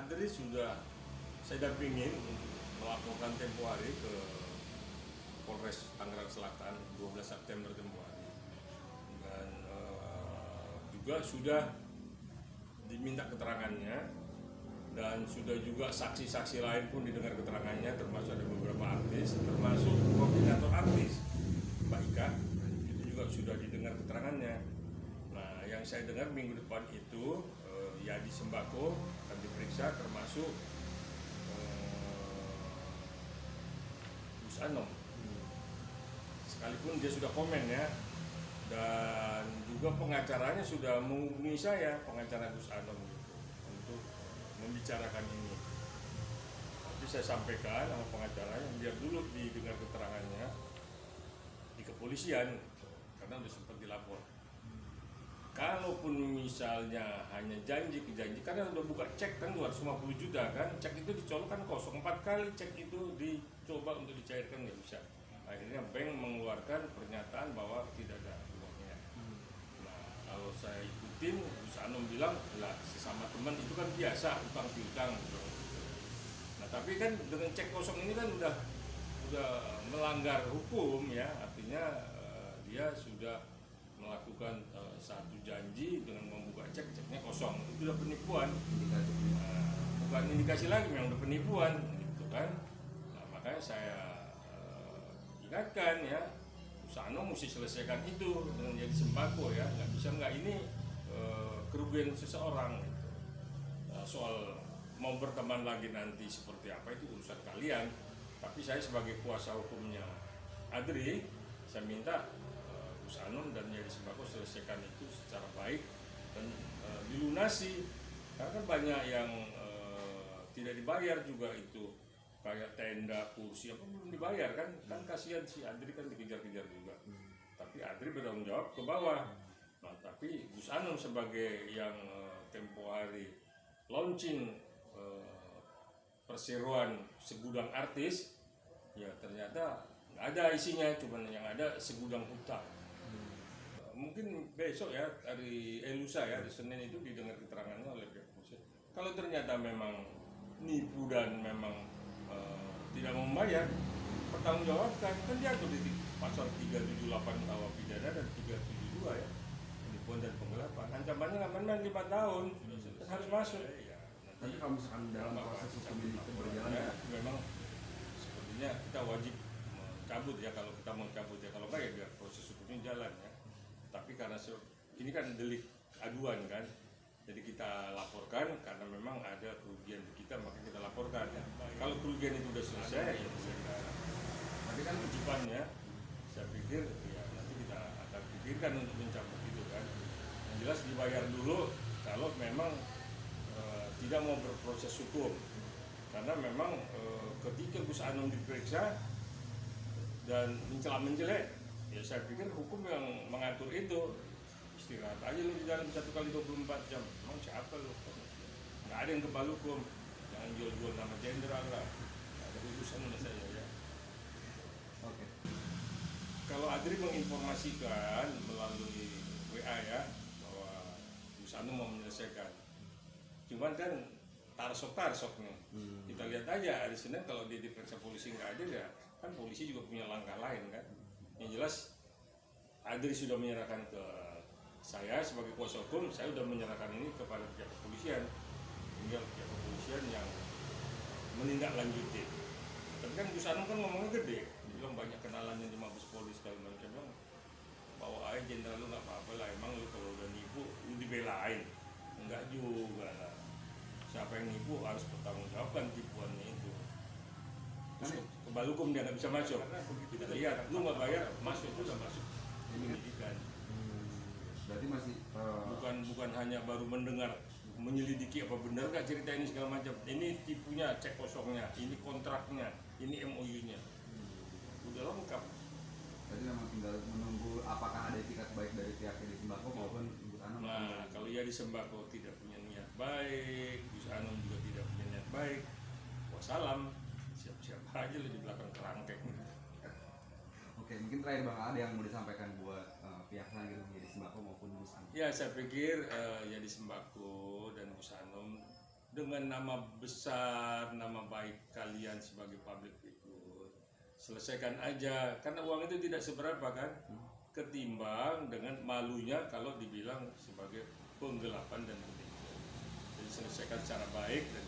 Adri sudah saya dampingin untuk melaporkan tempo hari ke Polres Tangerang Selatan 12 September tempo hari, dan juga sudah diminta keterangannya, dan sudah juga saksi-saksi lain pun didengar keterangannya, termasuk ada beberapa artis, termasuk koordinator artis Mbak Ika, itu juga sudah didengar keterangannya. Nah, yang saya dengar minggu depan itu Yadi Sembako akan diperiksa, termasuk Gus Anom, sekalipun dia sudah komen ya, dan juga pengacaranya sudah menghubungi saya, pengacara Gus Anom gitu, untuk membicarakan ini. Tapi saya sampaikan sama pengacaranya biar dulu didengar keterangannya di kepolisian gitu, karena sudah sempat dilapor. Kalaupun misalnya hanya janji ke janji, karena udah buka cek kan 250 juta kan, cek itu dicolokkan kosong, 4 kali cek itu dicoba untuk dicairkan nggak bisa. Akhirnya bank mengeluarkan pernyataan bahwa tidak ada uangnya. Nah, kalau saya ikutin, Gus Anom bilang, lah sesama teman itu kan biasa utang piutang. Nah, tapi kan dengan cek kosong ini kan udah melanggar hukum ya, artinya dia sudah melakukan satu janji dengan membuka cek, ceknya kosong, itu udah penipuan. Bukan indikasi lagi, memang udah penipuan gitu kan. Nah, makanya saya ingatkan ya, Gus Anom mesti selesaikan itu dengan Yadi Sembako ya, nggak bisa nggak, ini kerugian seseorang gitu. Soal mau berteman lagi nanti seperti apa itu urusan kalian, tapi saya sebagai kuasa hukumnya Adri, saya minta Gus Anom dan Yadi Sembako selesaikan itu secara baik dan dilunasi, karena kan banyak yang tidak dibayar juga itu, kayak tenda, kursi apa belum dibayar kan kasihan si Adri kan dikejar-kejar juga. Tapi Adri bertanggung jawab ke bawah. Nah, tapi Gus Anom sebagai yang tempo hari launching perseroan segudang artis, ya ternyata nggak ada isinya, cuman yang ada segudang hutang. Mungkin besok ya, lusa ya, hari Senin itu didengar keterangannya oleh pihak polisi. Kalau ternyata memang nipu dan memang tidak mau membayar, pertanggungjawabkan. Kan diatur di pasal 378 KUH pidana dan 372 ya, penipuan dan penggelapan. Ancamannya amandemen 5 tahun, dan harus masuk. Ya, tapi kalau misalkan dalam proses hukum ini berjalan ya, memang sepertinya kita wajib mencabut ya, kalau kita mau cabut ya, kalau enggak ya biar proses hukumnya jalan ya. Tapi karena ini kan delik aduan kan, jadi kita laporkan karena memang ada kerugian di kita, maka kita laporkan ya. Kalau kerugian itu sudah selesai ya selesai. Tapi kan kewajibannya, saya pikir ya nanti kita akan pikirkan untuk mencabut itu kan. Yang jelas dibayar dulu kalau memang tidak mau berproses hukum, karena memang ketika Gus Anom diperiksa dan mencela-menjelek, ya saya pikir hukum yang mengatur itu. Istirahat aja lu di dalam 1 kali 24 jam. Emang siapa lu? Nggak ada yang kebal hukum. Jangan jual-jual nama jenderal lah. Nggak ada urusan sama saya ya. oke. Kalau Adri menginformasikan melalui WA ya, bahwa Gus Anom mau menyelesaikan. Cuman kan tarsok nih. Kita lihat aja hari Senin kalau dia diperiksa polisi nggak ada ya, kan polisi juga punya langkah lain kan. Yang jelas Adri sudah menyerahkan ke saya sebagai kuasa hukum, saya sudah menyerahkan ini kepada pihak kepolisian. Tinggal pihak kepolisian yang menindaklanjuti. Tapi kan Gus Anom kan ngomongnya gede, dia bilang banyak kenalannya di Mabes Polri segala macam. Bilang bawa aja jenderal lu nggak apa-apa lah, emang lu kalau udah nipu lu dibelain. Enggak juga lah. Siapa yang nipu harus bertanggungjawabkan tipuannya itu. Terus kebal hukum dia nggak bisa masuk. Kita lihat, lu nggak bayar, masuk itu udah masuk. Ini pendidikan. Berarti masih Bukan hanya baru mendengar, menyelidiki apa benar nggak cerita ini segala macam. Ini tipunya, cek kosongnya, ini kontraknya, ini MOU-nya. Udah lengkap. Jadi memang tinggal menunggu apakah ada etikat baik dari pihak Yadi Sembako maupun Gus Anom. Nah, kalau Yadi Sembako tidak punya niat baik, Gus Anom juga tidak punya niat baik, wassalam, siap-siap aja lu di belakang kerangkeng. Oke, mungkin terakhir Bang, ada yang mau disampaikan buat pihak selanjutnya Yadi Sembako maupun Gus Anom? Ya, saya pikir Yadi Sembako dan Gus Anom dengan nama besar, nama baik kalian sebagai public figure. Selesaikan aja, karena uang itu tidak seberapa kan, ketimbang dengan malunya kalau dibilang sebagai penggelapan dan penipuan. Jadi selesaikan secara baik dan